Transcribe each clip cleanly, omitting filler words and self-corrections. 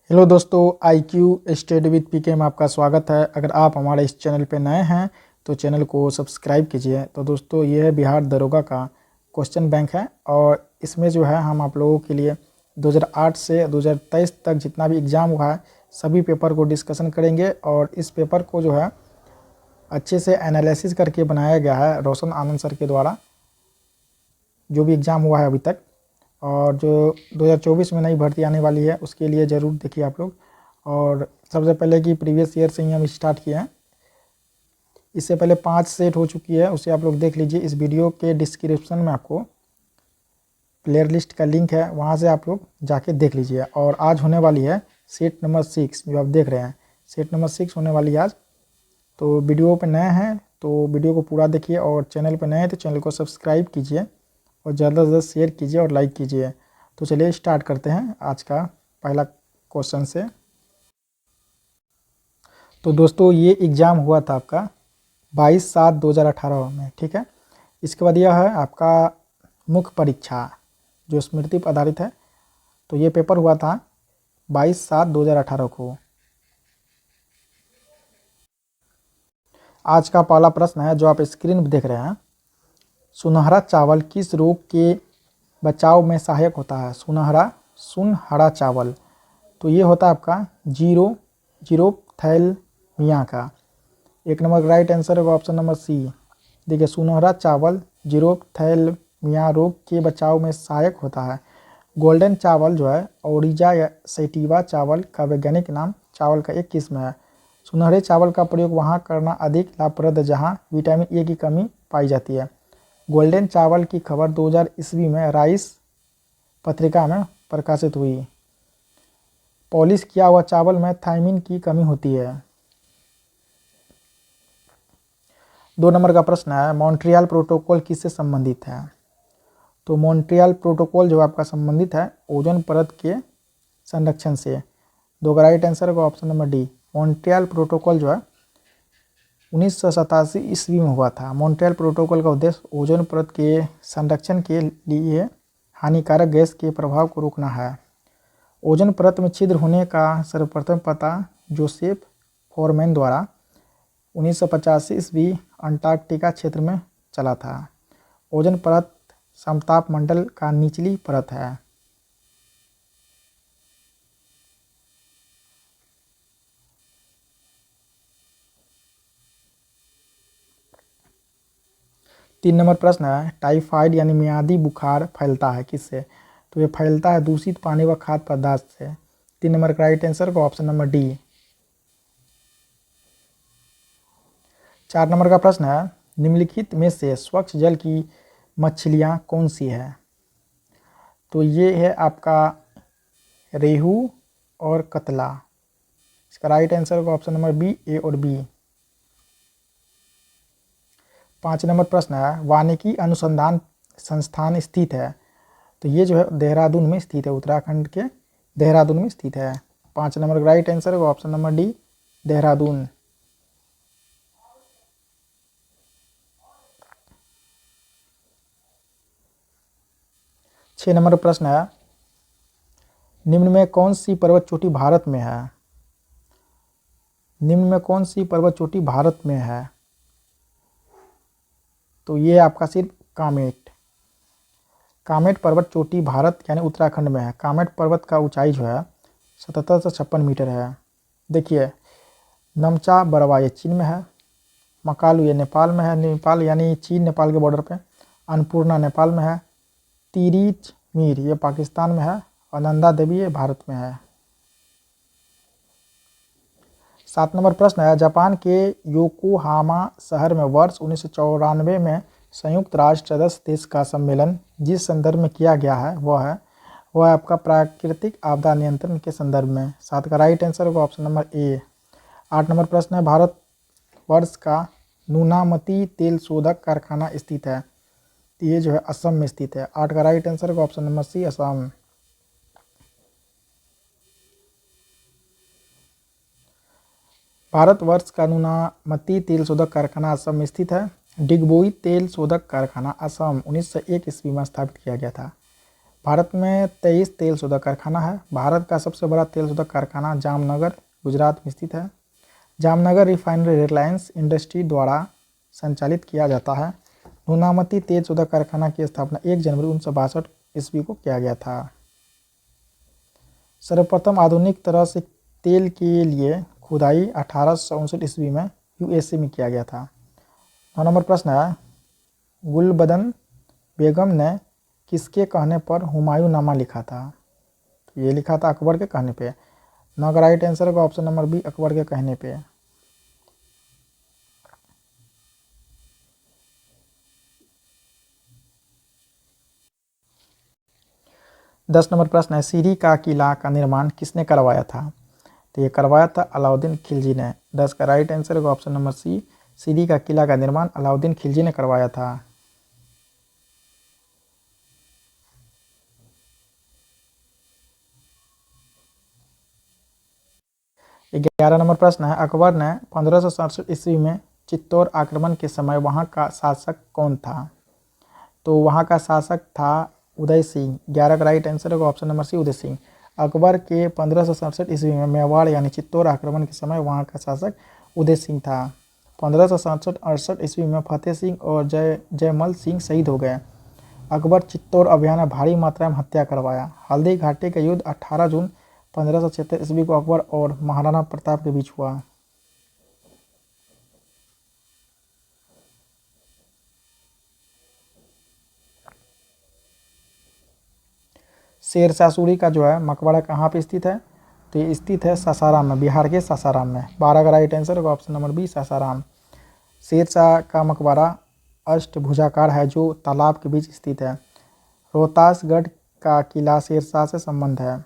Hello दोस्तों, IQ study with पीके में आपका स्वागत है। अगर आप हमारे इस चैनल पे नए हैं तो चैनल को सब्सक्राइब कीजिए। तो दोस्तों, ये है बिहार दरोगा का क्वेश्चन बैंक है और इसमें जो है हम आप लोगों के लिए 2008 से 2023 तक जितना भी एग्ज़ाम हुआ है सभी पेपर को डिस्कशन करेंगे। और इस पेपर को जो है अच्छे से एनालिसिस करके बनाया गया है रोशन आनंद सर के द्वारा, जो भी एग्ज़ाम हुआ है अभी तक। और जो 2024 में नई भर्ती आने वाली है उसके लिए ज़रूर देखिए आप लोग। और सबसे पहले कि प्रीवियस ईयर से ही हम स्टार्ट किए हैं। इससे पहले 5 सेट हो चुकी है, उसे आप लोग देख लीजिए। इस वीडियो के डिस्क्रिप्शन में आपको प्लेयर लिस्ट का लिंक है, वहाँ से आप लोग जाके देख लीजिए। और आज होने वाली है सेट नंबर 6, जो आप देख रहे हैं सेट नंबर 6 होने वाली है आज। तो वीडियो पे नए हैं तो वीडियो को पूरा देखिए, और चैनल पे नए हैं तो चैनल को सब्सक्राइब कीजिए और ज़्यादा से ज़्यादा शेयर कीजिए और लाइक कीजिए। तो चलिए स्टार्ट करते हैं आज का पहला क्वेश्चन से। तो दोस्तों, ये एग्ज़ाम हुआ था आपका 22/7/2018 में, ठीक है। इसके बाद यह है आपका मुख्य परीक्षा जो स्मृति पर आधारित है। तो ये पेपर हुआ था 22/7/2018 को। आज का पहला प्रश्न है जो आप स्क्रीन पर देख रहे हैं। सुनहरा चावल किस रोग के बचाव में सहायक होता है? सुनहरा चावल, तो ये होता है आपका जीरोथैलेमिया का। एक नंबर का राइट आंसर होगा ऑप्शन नंबर सी। देखिए, सुनहरा चावल जीरोथैलेमिया रोग के बचाव में सहायक होता है। गोल्डन चावल जो है ओरिजा या सैटिवा चावल का वैज्ञानिक नाम चावल का एक किस्म है। सुनहरे चावल का प्रयोग वहाँ करना अधिक लाभप्रद है जहाँ विटामिन ए की कमी पाई जाती है। गोल्डन चावल की खबर 2000 ईस्वी में राइस पत्रिका में प्रकाशित हुई। पॉलिश किया हुआ चावल में थायमिन की कमी होती है। 2 नंबर का प्रश्न है, मॉन्ट्रियल प्रोटोकॉल किससे संबंधित है? तो मॉन्ट्रियल प्रोटोकॉल जो आपका संबंधित है ओजोन परत के संरक्षण से। 2 का राइट आंसर होगा option number D. Montreal protocol जो है 1987 ईस्वी में हुआ था। मॉन्ट्रियल प्रोटोकॉल का उद्देश्य ओजोन परत के संरक्षण के लिए हानिकारक गैस के प्रभाव को रोकना है। ओजोन परत में छिद्र होने का सर्वप्रथम पता जोसेफ फोरमैन द्वारा 1985 ईस्वी अंटार्कटिका क्षेत्र में चला था। ओजोन परत समताप मंडल का निचली परत है। तीन नंबर प्रश्न है, टाइफाइड यानी मियादी बुखार फैलता है किससे? तो ये फैलता है दूषित पानी व खाद्य पदार्थ से। 3 नंबर का राइट आंसर को ऑप्शन नंबर डी। 4 नंबर का प्रश्न है, निम्नलिखित में से स्वच्छ जल की मछलियाँ कौन सी है? तो ये है आपका रेहू और कतला। इसका राइट आंसर होगा ऑप्शन नंबर बी, ए और बी। 5 नंबर प्रश्न है, वानिकी अनुसंधान संस्थान स्थित है? तो ये जो है देहरादून में स्थित है, उत्तराखंड के देहरादून में स्थित है। 5 नंबर का राइट आंसर होगा ऑप्शन नंबर डी, देहरादून। छः नंबर प्रश्न है, निम्न में कौन सी पर्वत चोटी भारत में है? निम्न में कौन सी पर्वत चोटी भारत में है? तो ये आपका सिर्फ कामेट पर्वत चोटी भारत यानी उत्तराखंड में है। कामेट पर्वत का ऊंचाई जो है 77 से 56 मीटर है। देखिए, नमचा बरवा ये चीन में है, मकालू ये नेपाल में है, नेपाल यानी चीन नेपाल के बॉर्डर पे, अन्नपूर्णा नेपाल में है, तिरिच मीर ये पाकिस्तान में है, और नंदा देवी ये भारत में है। 7 नंबर प्रश्न है, जापान के योकोहामा शहर में वर्ष 1994 में संयुक्त राष्ट्र सदस्य देश का सम्मेलन जिस संदर्भ में किया गया है वह है आपका प्राकृतिक आपदा नियंत्रण के संदर्भ में। 7 का राइट आंसर होगा ऑप्शन नंबर ए। 8 नंबर प्रश्न है, भारत वर्ष का नूनामती तेल शोधक कारखाना स्थित है? ये जो है असम में स्थित है। 8 का राइट आंसर होगा ऑप्शन नंबर सी, असम। भारतवर्ष का नूनामती तेल शोधक कारखाना असम में स्थित है। डिगबोई तेल शोधक कारखाना असम 1901 ईस्वी में स्थापित किया गया था। भारत में 23 तेल शोधक कारखाना है। भारत का सबसे बड़ा तेल शोधक कारखाना जामनगर गुजरात में स्थित है। जामनगर रिफाइनरी रिलायंस इंडस्ट्री द्वारा संचालित किया जाता है। नूनामती तेल शोधक कारखाना की स्थापना 1 जनवरी 1962 ईस्वी को किया गया था। सर्वप्रथम आधुनिक तरह से तेल के लिए खुदाई 1859 ईस्वी में यूएसए में किया गया था। 9 नंबर प्रश्न है, गुलबदन बेगम ने किसके कहने पर हुमायूंनामा लिखा था? तो ये लिखा था अकबर के कहने पे। 9 का राइट आंसर होगा ऑप्शन नंबर बी, अकबर के कहने पे। 10 नंबर प्रश्न है, सीरी का किला का निर्माण किसने करवाया था? तो ये करवाया था अलाउद्दीन खिलजी ने। 10 का राइट आंसर होगा ऑप्शन नंबर सी, सीरी का किला का निर्माण अलाउद्दीन खिलजी ने करवाया था। 11 नंबर प्रश्न है, अकबर ने 1567 ईस्वी में चित्तौड़ आक्रमण के समय वहां का शासक कौन था? तो वहां का शासक था उदय सिंह। 11 का राइट आंसर होगा ऑप्शन नंबर सी, उदय सिंह। अकबर के 1567 ईस्वी में मेवाड़ यानी चित्तौड़ आक्रमण के समय वहां का शासक उदय सिंह था। 1567-68 ईस्वी में फतेह सिंह और जयमल सिंह शहीद हो गए। अकबर चित्तौड़ अभियान में भारी मात्रा में हत्या करवाया। हल्दी घाटी का युद्ध 18 जून 1576 ईस्वी को अकबर और महाराणा प्रताप के बीच हुआ। शेरशाह सूरी का जो है मकबरा कहाँ पे स्थित है? तो ये स्थित है सासाराम में, बिहार के सासाराम में। 12 का राइट आंसर होगा option number B, Sasaram. Sher Shah का मकबरा अष्टभुजाकार है जो तालाब के बीच स्थित है। रोहतासगढ़ का किला शेरशाह से संबंध है।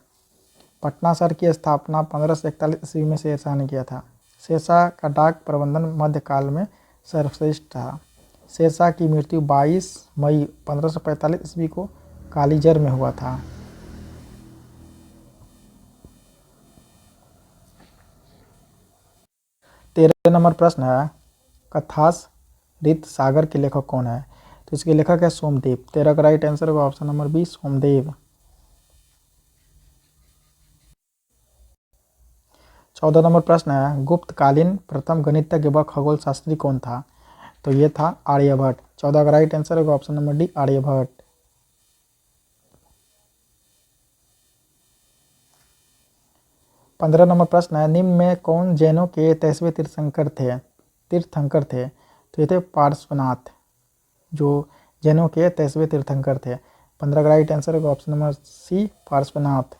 पटना शहर की स्थापना 1541 ईस्वी में शेरशाह ने किया था। शेरशाह का डाक प्रबंधन मध्यकाल में सर्वश्रेष्ठ था। शेरशाह की मृत्यु 22 मई 1545 ईस्वी को कालीजर में हुआ था। 13 नंबर प्रश्न है, कथास रित सागर के लेखक कौन है? तो इसके लेखक है सोमदेव। 13 का राइट आंसर होगा ऑप्शन नंबर बी, सोमदेव। 14 नंबर प्रश्न है, गुप्तकालीन प्रथम गणितज्ञ व खगोल शास्त्री कौन था? तो ये था आर्यभट्ट। 14 का राइट आंसर होगा ऑप्शन नंबर डी, आर्यभट्ट। 15 नंबर प्रश्न है, निम्न में कौन जैनों के 23वें तीर्थंकर थे? तो ये थे पार्श्वनाथ, जो जैनों के 23वें तीर्थंकर थे। 15 का राइट आंसर होगा ऑप्शन नंबर सी, पार्श्वनाथ।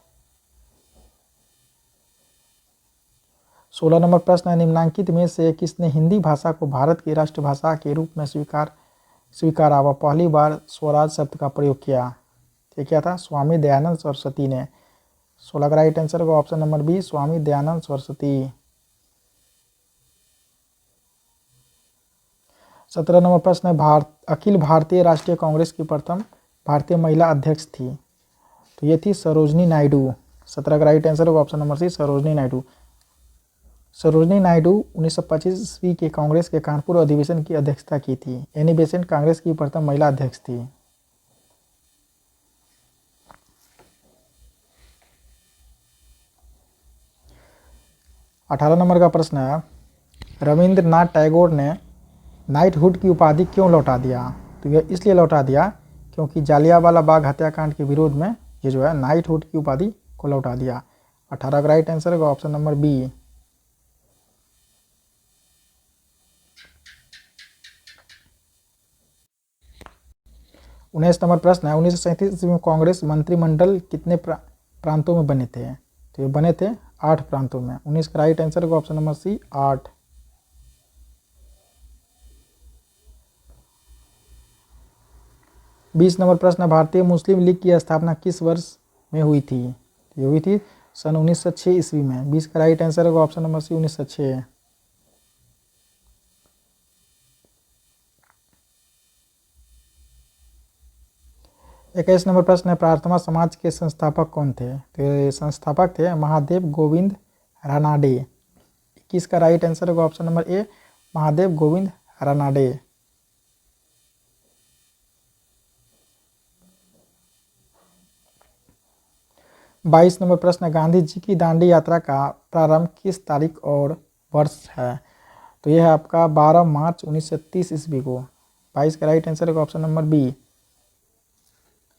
16 नंबर प्रश्न है, निम्नांकित में से किसने हिंदी भाषा को भारत की राष्ट्रभाषा के रूप में स्वीकारा व पहली बार स्वराज शब्द का प्रयोग किया? ये क्या था? स्वामी दयानंद सरस्वती ने। 16 का राइट आंसर होगा option number B, Swami Dayanand Saraswati. 17 number प्रश्न है, अखिल भारतीय राष्ट्रीय कांग्रेस की प्रथम भारतीय महिला अध्यक्ष थी? तो ये थी सरोजनी नायडू। 17 का राइट आंसर होगा option number C, Sarojini Naidu. Sarojini Naidu 1925 ईस्वी के कांग्रेस के कानपुर अधिवेशन की अध्यक्षता की थी। एनी बेसेंट कांग्रेस की प्रथम महिला अध्यक्ष थी। 18 नंबर का प्रश्न है, रविंद्रनाथ टैगोर ने नाइटहुड की उपाधि क्यों लौटा दिया? तो यह इसलिए लौटा दिया क्योंकि जालियांवाला बाग हत्याकांड के विरोध में ये जो है नाइटहुड की उपाधि को लौटा दिया। 18 का राइट आंसर होगा ऑप्शन नंबर बी। 19 नंबर प्रश्न है, 1937 ईस्वी में कांग्रेस मंत्रिमंडल कितने प्रांतों में बने थे? तो ये बने थे 8 प्रांतों में। 19 का राइट आंसर होगा ऑप्शन नंबर सी, 8। 20 नंबर प्रश्न, भारतीय मुस्लिम लीग की स्थापना किस वर्ष में हुई थी? ये हुई थी सन 1906 ईस्वी में। 20 का राइट आंसर होगा ऑप्शन नंबर सी, 1906। 21 नंबर प्रश्न है, प्रार्थना समाज के संस्थापक कौन थे? तो ये संस्थापक थे महादेव गोविंद रानाडे। 21 का राइट आंसर होगा option number A, Mahadev Govind Ranade. 22 number प्रश्न है, गांधी जी की दांडी यात्रा का प्रारंभ किस तारीख और वर्ष है? तो यह है आपका 12 मार्च 1930 ईस्वी को। 22 का राइट आंसर है ऑप्शन नंबर बी।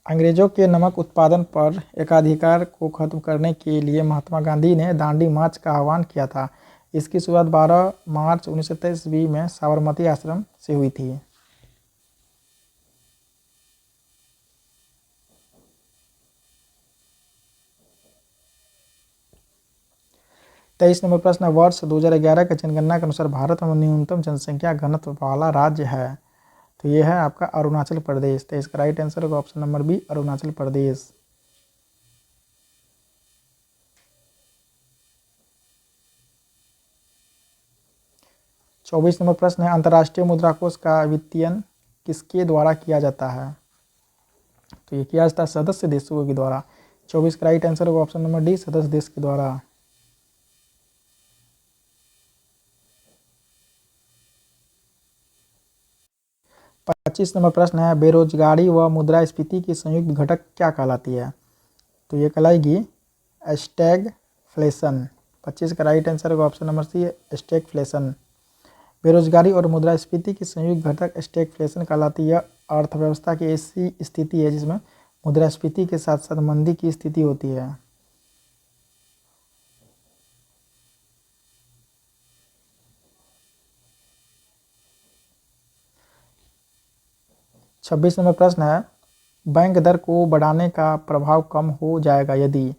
अंग्रेजों के नमक उत्पादन पर एकाधिकार को खत्म करने के लिए महात्मा गांधी ने दांडी मार्च का आह्वान किया था। इसकी शुरुआत 12 मार्च 1930 ईस्वी में साबरमती आश्रम से हुई थी। तेईस नंबर प्रश्न, वर्ष 2011 की जनगणना के अनुसार भारत में न्यूनतम जनसंख्या घनत्व वाला राज्य है? तो यह है आपका अरुणाचल प्रदेश। तो इसका राइट आंसर होगा option number B, Arunachal Pradesh. 24 number प्रश्न है, अंतर्राष्ट्रीय मुद्रा कोष का वित्तीयन किसके द्वारा किया जाता है? तो ये किया जाता है सदस्य देशों के द्वारा। 24 का राइट आंसर होगा ऑप्शन नंबर डी, सदस्य देश के द्वारा। 25 नंबर प्रश्न है, बेरोजगारी व मुद्रास्फीति की संयुक्त घटक क्या कहलाती है? तो ये कहलाएगी स्टैगफ्लेशन। 25 का राइट आंसर होगा ऑप्शन नंबर सी, स्टैगफ्लेशन। बेरोजगारी और मुद्रास्फीति की संयुक्त घटक स्टैगफ्लेशन कहलाती है। अर्थव्यवस्था की ऐसी स्थिति है जिसमें मुद्रास्फीति के साथ साथ मंदी की स्थिति होती है। 26 नंबर प्रश्न है, बैंक दर को बढ़ाने का प्रभाव कम हो जाएगा यदि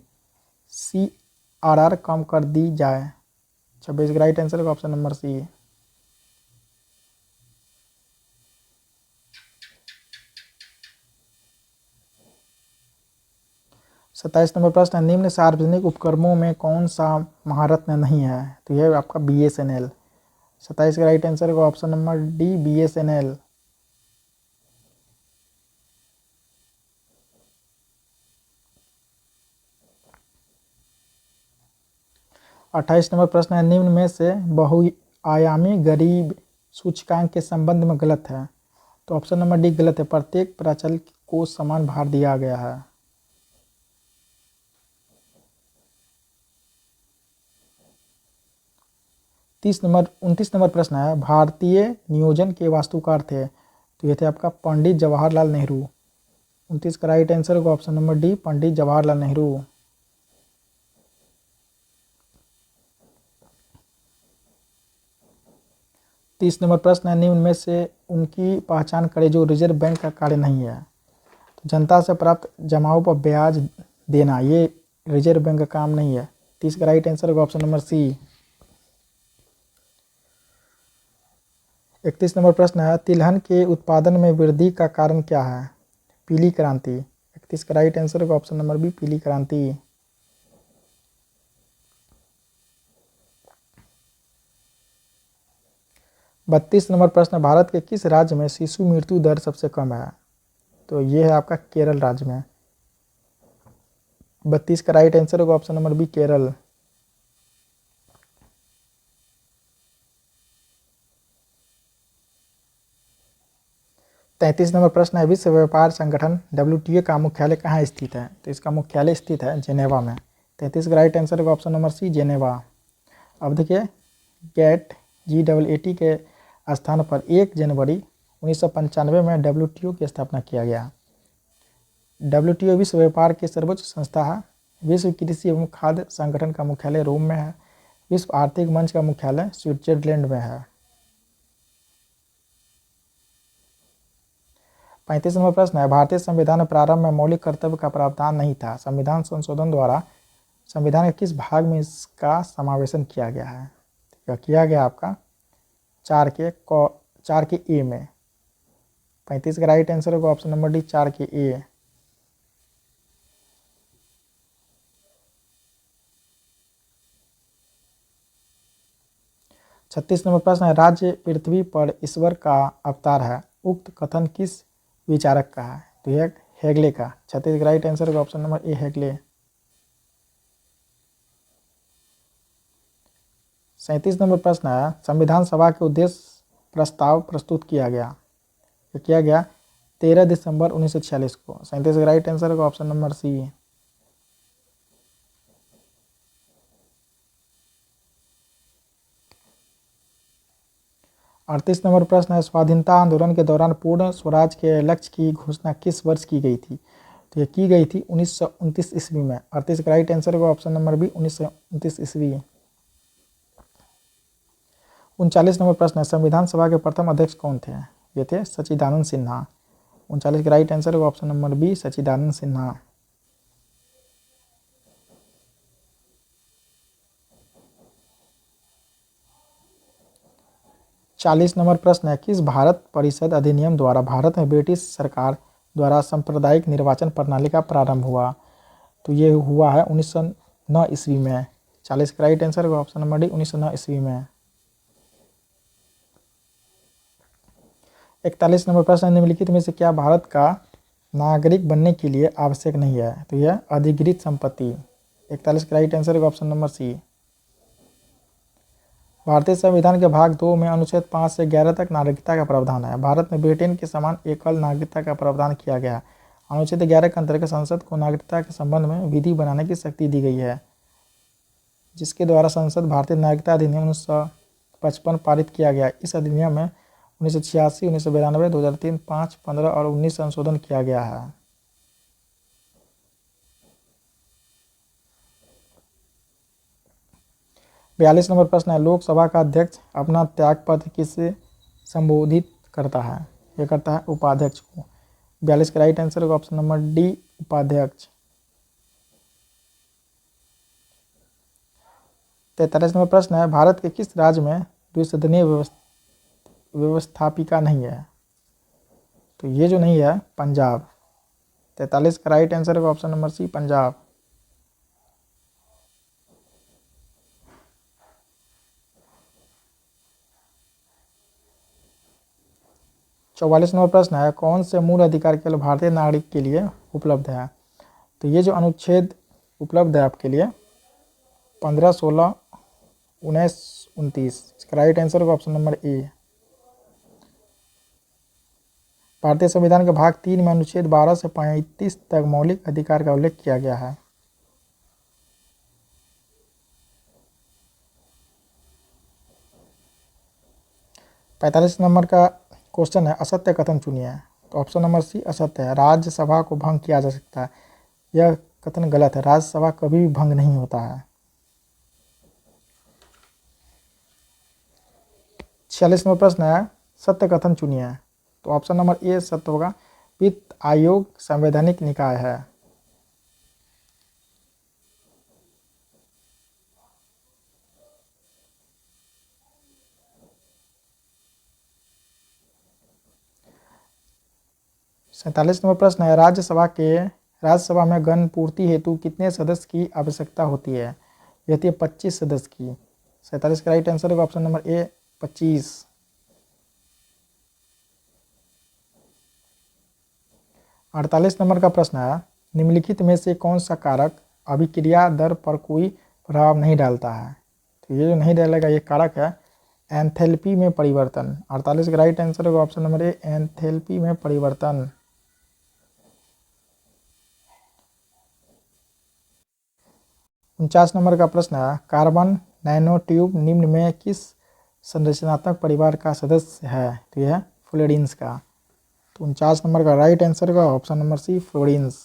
CRR कम कर दी जाए। 26 का राइट आंसर होगा ऑप्शन नंबर सी। 27 नंबर प्रश्न है, निम्न सार्वजनिक उपक्रमों में कौन सा महारत्न नहीं है? तो यह आपका BSNL। 27 का राइट आंसर होगा option number D, BSNL। 28 number प्रश्न है, निम्न में से बहुआयामी गरीब सूचकांक के संबंध में गलत है? तो ऑप्शन नंबर डी गलत है, प्रत्येक प्राचल को समान भार दिया गया है। 29 नंबर प्रश्न है, भारतीय नियोजन के वास्तुकार थे? तो ये थे आपका पंडित जवाहरलाल नेहरू। 29 का राइट आंसर होगा option number D, Pandit Jawaharlal Nehru. 30 number प्रश्न है, निम्न में से उनकी पहचान करें जो रिजर्व बैंक का कार्य नहीं है? तो जनता से प्राप्त जमाओं पर ब्याज देना, ये रिजर्व बैंक का काम नहीं है। 30 का राइट आंसर होगा ऑप्शन नंबर सी। 31 नंबर प्रश्न है, तिलहन के उत्पादन में वृद्धि का कारण क्या है? पीली क्रांति। 31 का राइट आंसर होगा ऑप्शन नंबर बी, पीली क्रांति। 32 नंबर प्रश्न, भारत के किस राज्य में शिशु मृत्यु दर सबसे कम है? तो ये है आपका केरल राज्य में। 32 का राइट आंसर होगा ऑप्शन नंबर बी, केरल। 33 नंबर प्रश्न है, विश्व व्यापार संगठन WTO का मुख्यालय कहाँ स्थित है? तो इसका मुख्यालय स्थित है जेनेवा में। 33 का राइट आंसर होगा ऑप्शन नंबर सी, जेनेवा। अब देखिए, GATT GAAT के स्थान पर 1 जनवरी 1995 में WTO की स्थापना किया गया। WTO विश्व व्यापार की सर्वोच्च संस्था है। विश्व कृषि एवं खाद्य संगठन का मुख्यालय रोम में है। विश्व आर्थिक मंच का मुख्यालय स्विट्जरलैंड में है। 35 नंबर प्रश्न है, भारतीय संविधान में प्रारंभ में मौलिक कर्तव्य का प्रावधान नहीं था। संविधान संशोधन द्वारा संविधान के किस भाग में इसका समावेशन किया गया है? यह किया गया आपका 4 के ए में। 35 का राइट आंसर होगा ऑप्शन नंबर डी, 4 के ए। 36 नंबर प्रश्न है, राज्य पृथ्वी पर ईश्वर का अवतार है, उक्त कथन किस विचारक का है? तो यह हेगले का। 36 का राइट आंसर होगा ऑप्शन नंबर ए, हेगले। 37 नंबर प्रश्न है, संविधान सभा के उद्देश्य प्रस्ताव प्रस्तुत किया गया। ये किया गया 13 दिसंबर 1946 को। 37 का राइट आंसर होगा ऑप्शन नंबर सी। 38 नंबर प्रश्न है, स्वाधीनता आंदोलन के दौरान पूर्ण स्वराज के लक्ष्य की घोषणा किस वर्ष की गई थी? तो ये की गई थी 1929 ईस्वी में। 38 का राइट आंसर होगा ऑप्शन नंबर बी, 1929 ईस्वी। 39 नंबर प्रश्न है, संविधान सभा के प्रथम अध्यक्ष कौन थे? ये थे सच्चिदानंद सिन्हा। 39 का राइट आंसर होगा ऑप्शन नंबर बी, सच्चिदानंद सिन्हा। 40 नंबर प्रश्न है, किस भारत परिषद अधिनियम द्वारा भारत में ब्रिटिश सरकार द्वारा सांप्रदायिक निर्वाचन प्रणाली का प्रारंभ हुआ? तो ये हुआ है 1909 ईस्वी में। 40 का राइट आंसर होगा ऑप्शन नंबर डी, 1909 ईस्वी में। 41 नंबर प्रश्न, निम्नलिखित में से क्या भारत का नागरिक बनने के लिए आवश्यक नहीं है? तो यह अधिकृत संपत्ति। 41 का राइट आंसर होगा ऑप्शन नंबर सी। भारतीय संविधान के भाग 2 में अनुच्छेद 5 से 11 तक नागरिकता का प्रावधान है। भारत में ब्रिटेन के समान एकल नागरिकता का प्रावधान किया गया। अनुच्छेद 11 के अंतर्गत संसद को नागरिकता के संबंध में विधि बनाने की शक्ति दी गई है, जिसके द्वारा संसद भारतीय नागरिकता अधिनियम 1955 पारित किया गया। इस अधिनियम में 1986, 1992, 2003, 5, 15 और 19 संशोधन किया गया है। बयालीस नंबर प्रश्न है, लोकसभा का अध्यक्ष अपना त्यागपत्र किससे संबोधित करता है? यह करता है उपाध्यक्ष को। 42 का राइट आंसर होगा ऑप्शन नंबर डी, उपाध्यक्ष। 43 नंबर प्रश्न है, भारत के किस राज्य में द्विसदनीय व्यवस्थापिका नहीं है? तो ये जो नहीं है, पंजाब। 43 का राइट आंसर होगा ऑप्शन नंबर सी, पंजाब। 44 नंबर प्रश्न है, कौन से मूल अधिकार केवल भारतीय नागरिक के लिए उपलब्ध है? तो ये जो अनुच्छेद उपलब्ध है आपके लिए 15, 16, 19, 29, इसका राइट आंसर होगा ऑप्शन नंबर ए। भारतीय संविधान के भाग 3 में अनुच्छेद 12 से 35 तक मौलिक अधिकार का उल्लेख किया गया है। पैंतालीस नंबर का क्वेश्चन है, असत्य कथन चुनिए। तो ऑप्शन नंबर सी असत्य है, राज्यसभा को भंग किया जा सकता है। यह कथन गलत है, राज्यसभा कभी भी भंग नहीं होता है। 46 नंबर प्रश्न है, सत्य कथन चुनिए। तो ऑप्शन नंबर ए सत्य होगा, वित्त आयोग संवैधानिक निकाय है। सैंतालीस नंबर प्रश्न है, राज्यसभा में गण पूर्ति हेतु कितने सदस्य की आवश्यकता होती है? यह होती है 25 सदस्य की। 47 का राइट आंसर होगा ऑप्शन नंबर ए, 25। 48 नंबर का प्रश्न है, निम्नलिखित में से कौन सा कारक अभिक्रिया दर पर कोई प्रभाव नहीं डालता है? तो ये जो नहीं डालेगा ये कारक है एंथैल्पी में परिवर्तन। 48 का राइट आंसर होगा ऑप्शन नंबर ए, एंथैल्पी में परिवर्तन। 49 नंबर का प्रश्न है, कार्बन नैनोट्यूब निम्न में किस संरचनात्मक परिवार का सदस्य है? तो यह है फ्लोरीन्स का। तो 49 नंबर का राइट आंसर होगा ऑप्शन नंबर सी, फ्लोरीन्स।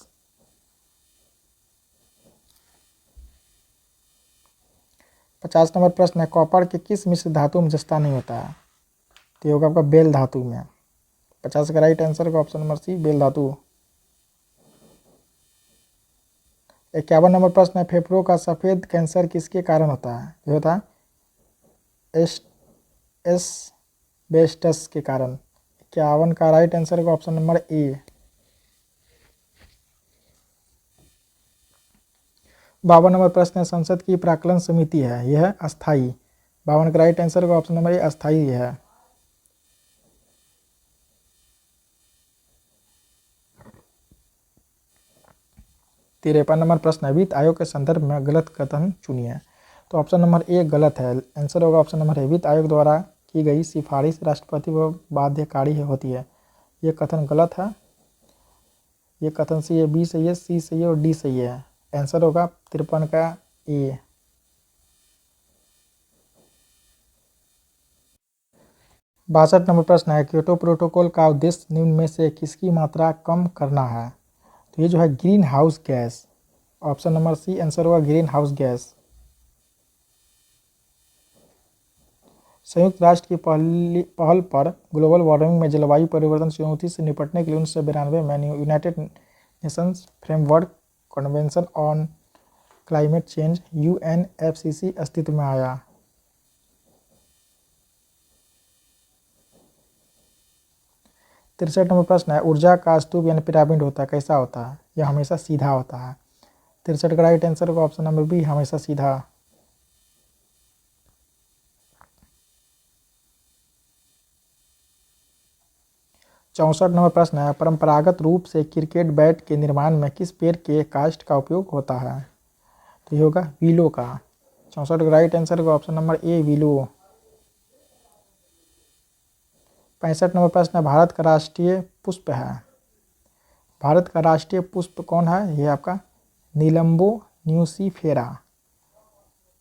50 नंबर प्रश्न है, कॉपर के किस मिश्र धातु में जस्ता नहीं होता है? तो ये होगा आपका बेल धातु में। 50 का राइट आंसर होगा ऑप्शन नंबर सी, बेल धातु। 51 नंबर प्रश्न है, फेफड़ों का सफेद कैंसर किसके कारण होता है? ये होता है एस्बेस्टस के कारण। 51 का राइट आंसर होगा ऑप्शन नंबर ए। 52 नंबर प्रश्न है, संसद की प्राक्कलन समिति है, यह अस्थाई। 52 का राइट आंसर होगा ऑप्शन नंबर ए, अस्थाई है। 53 नंबर प्रश्न है, वित्त आयोग के संदर्भ में गलत कथन चुनिए। तो ऑप्शन नंबर ए गलत है, आंसर होगा ऑप्शन नंबर ए, वित्त आयोग द्वारा की गई सिफारिश राष्ट्रपति व बाध्यकारी होती है। ये कथन गलत है। ये कथन सी है, बी सही है, सी सही है और डी सही है। आंसर होगा 53 का ए। 62 नंबर प्रश्न है, क्योटो प्रोटोकॉल का उद्देश्य निम्न में से किसकी मात्रा कम करना है? तो ये जो है green house gas, option number C answer होगा ग्रीन हाउस गैस। संयुक्त राष्ट्र की पहल पर ग्लोबल वार्मिंग में जलवायु परिवर्तन चुनौती से निपटने के लिए 1992 में United Nations framework convention on climate change UNFCCC अस्तित्व में आया। तिरसठ नंबर प्रश्न है, ऊर्जा का स्तूप यानी पिरामिड होता है, कैसा होता है? यह हमेशा सीधा होता है। 63 का राइट आंसर होगा ऑप्शन नंबर बी, हमेशा सीधा। 64 नंबर प्रश्न है, परंपरागत रूप से क्रिकेट बैट के निर्माण में किस पेड़ के काष्ठ का उपयोग होता है? तो ये होगा विलो का। 64 का राइट आंसर होगा option number A, willow. 65 number प्रश्न है, भारत का राष्ट्रीय पुष्प है। भारत का राष्ट्रीय पुष्प कौन है? ये आपका नीलम्बो न्यूसीफेरा।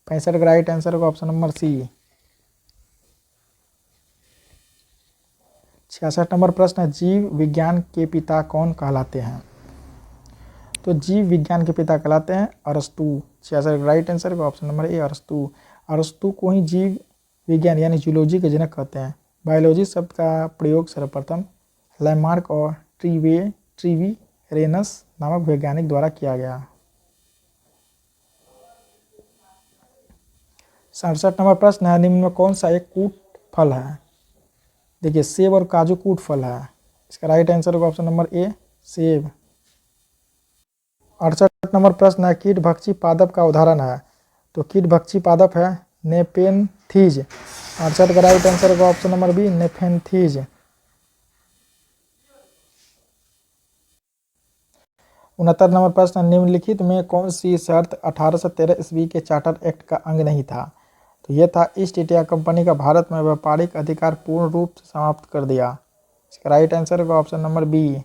65 का राइट आंसर होगा ऑप्शन नंबर सी। 66 नंबर प्रश्न है, जीव विज्ञान के पिता कौन कहलाते हैं? तो जीव विज्ञान के पिता कहलाते हैं अरस्तु। 66 का राइट आंसर होगा ऑप्शन नंबर ए, अरस्तु। अरस्तु को ही जीव विज्ञान यानी जूलॉजी के जनक कहते हैं। बायोलॉजी शब्द का प्रयोग सर्वप्रथम लैमार्क और ट्रीवीरेनस नामक वैज्ञानिक द्वारा किया गया। 67 नंबर प्रश्न है, निम्न में कौन सा एक कूट फल है? देखिए सेब और काजू कूट फल है। इसका राइट आंसर होगा ऑप्शन नंबर ए, सेब। 68 नंबर प्रश्न है, कीट भक्षी पादप का उदाहरण है। तो कीट भक्षी पादप है नेपेंथीज। 68 का राइट आंसर होगा ऑप्शन नंबर बी, नेफेंथीज। 69 नंबर प्रश्न, निम्नलिखित में कौन सी शर्त 1813 ईस्वी के चार्टर एक्ट का अंग नहीं था? तो यह था ईस्ट इंडिया कंपनी का भारत में व्यापारिक अधिकार पूर्ण रूप से समाप्त कर दिया। इसका राइट आंसर होगा ऑप्शन नंबर बी।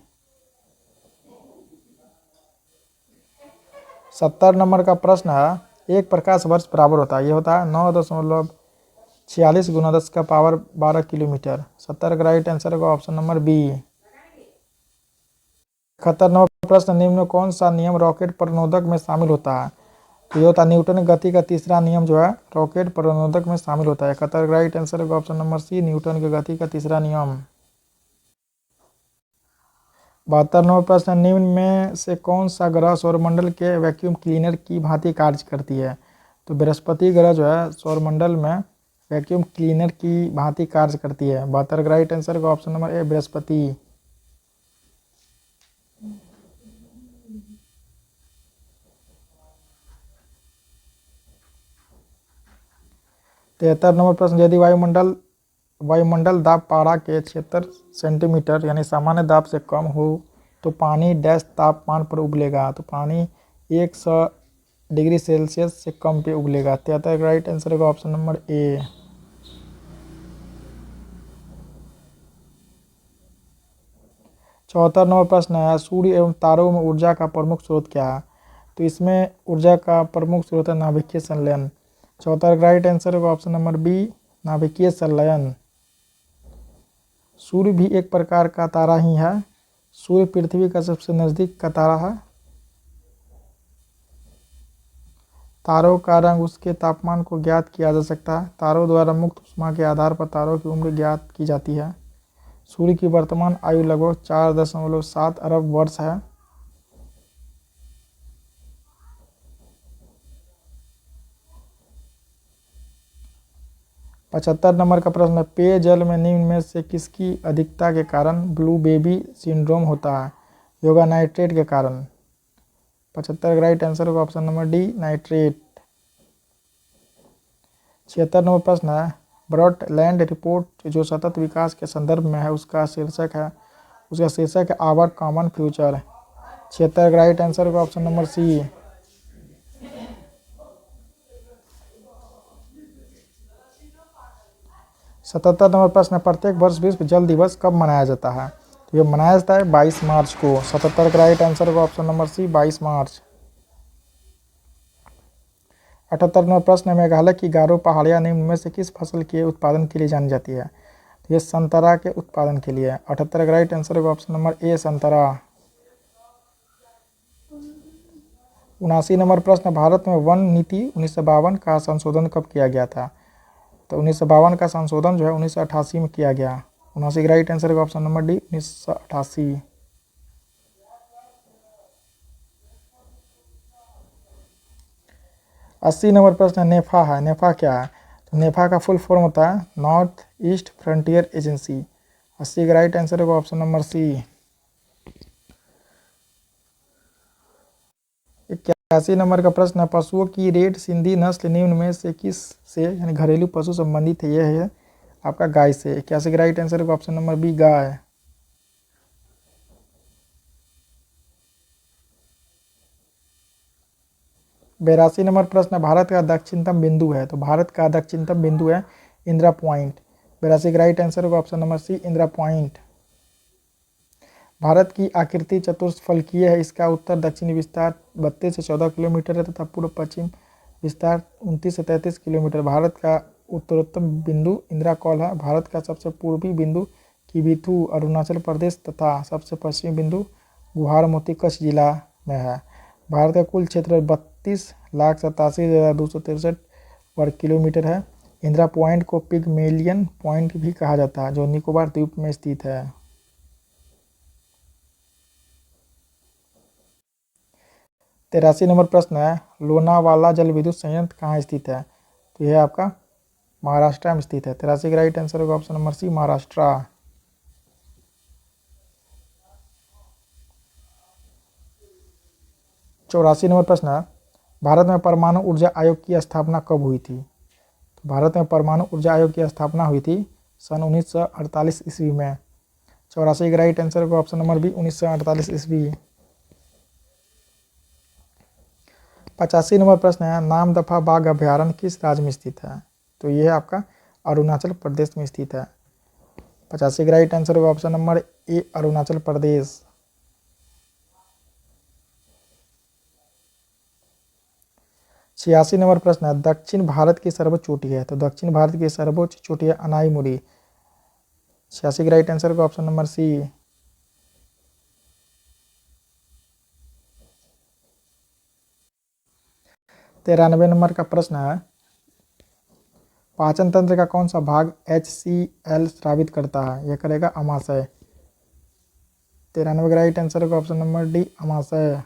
70 नंबर का प्रश्न है, एक प्रकाश वर्ष बराबर होता है, ये होता है 9.46 गुना 10 का पावर 12 किलोमीटर। 70 का राइट आंसर होगा ऑप्शन नंबर बी। 71 नंबर प्रश्न, निम्न में कौन सा नियम रॉकेट प्रणोदक में शामिल होता है? तो ये होता है न्यूटन की गति का तीसरा नियम जो है रॉकेट प्रणोदक में शामिल होता है। 71 का राइट आंसर होगा ऑप्शन नंबर सी, न्यूटन की गति का तीसरा नियम। 72 नंबर प्रश्न, निम्न में से कौन सा ग्रह सौरमंडल के वैक्यूम क्लीनर की भांति कार्य करती है? तो बृहस्पति ग्रह जो है सौरमंडल में वैक्यूम क्लीनर की भांति कार्य करती है। 72 का राइट आंसर होगा option number A, Brihaspati. 73 number प्रश्न, यदि वायुमंडल दाब पारा के 76 सेंटीमीटर यानी सामान्य दाब से कम हो तो पानी डैश तापमान पर उबलेगा? तो पानी 100 डिग्री सेल्सियस से कम पे उबलेगा। 73 का राइट आंसर होगा ऑप्शन नंबर ए। 74 नंबर प्रश्न है, सूर्य एवं तारों में ऊर्जा का प्रमुख स्रोत क्या है? तो इसमें ऊर्जा का प्रमुख स्रोत है नाभिकीय संलयन। 74 का राइट आंसर होगा ऑप्शन नंबर बी, नाभिकीय संलयन। सूर्य भी एक प्रकार का तारा ही है। सूर्य पृथ्वी का सबसे नजदीक का तारा है। तारों का रंग उसके तापमान को ज्ञात किया जा सकता है। तारों द्वारा मुक्त ऊष्मा के आधार पर तारों की उम्र ज्ञात की जाती है। सूर्य की वर्तमान आयु लगभग 4.7 अरब वर्ष है। पचहत्तर नंबर का प्रश्न है, पेयजल में निम्न में से किसकी अधिकता के कारण ब्लू बेबी सिंड्रोम होता है? योगा नाइट्रेट के कारण। 75 का राइट आंसर होगा option number D, nitrate. 76 number प्रश्न है, ब्रॉडलैंड रिपोर्ट जो सतत विकास के संदर्भ में है उसका शीर्षक है आवर कॉमन फ्यूचर। 76 का राइट आंसर होगा ऑप्शन नंबर सी। 77 नंबर प्रश्न, प्रत्येक वर्ष विश्व जल दिवस कब मनाया जाता है? तो ये मनाया जाता है 22 मार्च को। 77 का राइट आंसर होगा ऑप्शन नंबर सी, 22 मार्च। 78 नंबर प्रश्न, मेघालय की गारो पहाड़ियाँ निम्न में से किस फसल के उत्पादन के लिए जानी जाती है? तो ये संतरा के उत्पादन के लिए है। 78 का राइट आंसर होगा ऑप्शन नंबर ए संतरा। 79 नंबर प्रश्न, भारत में वन नीति 1952 का संशोधन कब किया गया था? तो 1952 का संशोधन जो है 1988 में किया गया। 79 का राइट आंसर होगा ऑप्शन नंबर डी 1988। 80 नंबर प्रश्न नेफा है। नेफा क्या है? तो नेफा का फुल फॉर्म होता है नॉर्थ ईस्ट फ्रंटियर एजेंसी। 80 का राइट आंसर होगा ऑप्शन नंबर सी। 81 नंबर का प्रश्न है, पशुओं की रेड सिंधी नस्ल निम्न में से किस से यानी घरेलू पशु संबंधित है? यह है आपका गाय से। 81 का राइट आंसर होगा ऑप्शन नंबर बी गाय। 82 नंबर प्रश्न, भारत का दक्षिणतम बिंदु है। तो भारत का दक्षिणतम बिंदु है इंदिरा पॉइंट। 82 का राइट आंसर होगा option number C Indira point. Bharat की आकृति चतुष्फलकीय है। इसका उत्तर दक्षिणी विस्तार 32 से 14 किलोमीटर है तथा पूर्व पश्चिम विस्तार 29 से 33 किलोमीटर। भारत का उत्तरोत्तम बिंदु इंदिरा कॉल है। भारत का सबसे पूर्वी बिंदु किबिथु अरुणाचल प्रदेश तथा सबसे पश्चिमी बिंदु गुहारमोती कच्छ जिला में है। भारत का कुल क्षेत्र 32,87,263 वर्ग किलोमीटर है। इंदिरा पॉइंट को पिगमेलियन पॉइंट भी कहा जाता है जो निकोबार द्वीप में स्थित है। 83 नंबर प्रश्न है, लोनावाला जल विद्युत संयंत्र कहाँ स्थित है? तो यह आपका महाराष्ट्र में स्थित है। 83 का राइट आंसर होगा ऑप्शन नंबर सी महाराष्ट्र। 84 नंबर प्रश्न है, भारत में परमाणु ऊर्जा आयोग की स्थापना कब हुई थी? तो भारत में परमाणु ऊर्जा आयोग की स्थापना हुई थी सन 1948 ईस्वी में। 84 का राइट आंसर होगा ऑप्शन नंबर बी 1948 ईस्वी। 85 नंबर प्रश्न है, नामदफा बाघ अभ्यारण्य किस राज्य में स्थित है? तो यह आपका अरुणाचल प्रदेश में स्थित है। 85 का राइट आंसर होगा option number A Arunachal Pradesh. 86 number प्रश्न है, दक्षिण भारत की सर्वोच्च चोटी है। तो दक्षिण भारत की सर्वोच्च चोटी है अनाईमुड़ी। 86 का राइट आंसर होगा ऑप्शन नंबर सी। 93 नंबर का प्रश्न है, पाचन तंत्र का कौन सा भाग HCl स्रावित करता है? यह करेगा अमाशय। 93 का राइट आंसर होगा ऑप्शन नंबर डी अमाशय।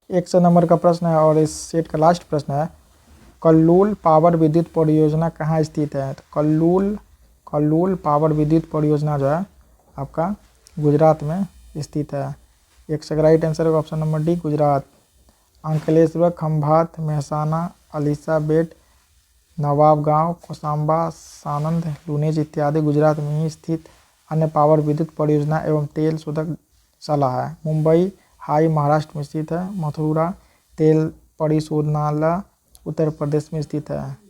100 नंबर का प्रश्न है और इस सेट का लास्ट प्रश्न है, कल्लूल पावर विद्युत परियोजना कहाँ स्थित है? तो कल्लूल पावर विद्युत परियोजना जो है आपका गुजरात में स्थित है। 100 का राइट आंसर होगा option number D Gujarat. Ankleshwar, Khambhat, Mehsana, Aliabet, Nawabgaon, Kosamba, Sanand, Lunej इत्यादि गुजरात में ही स्थित अन्य पावर विद्युत परियोजना एवं तेल शोधक शाला है। मुंबई हाई महाराष्ट्र में स्थित है। मथुरा तेल परिशोधनालय उत्तर प्रदेश में स्थित है।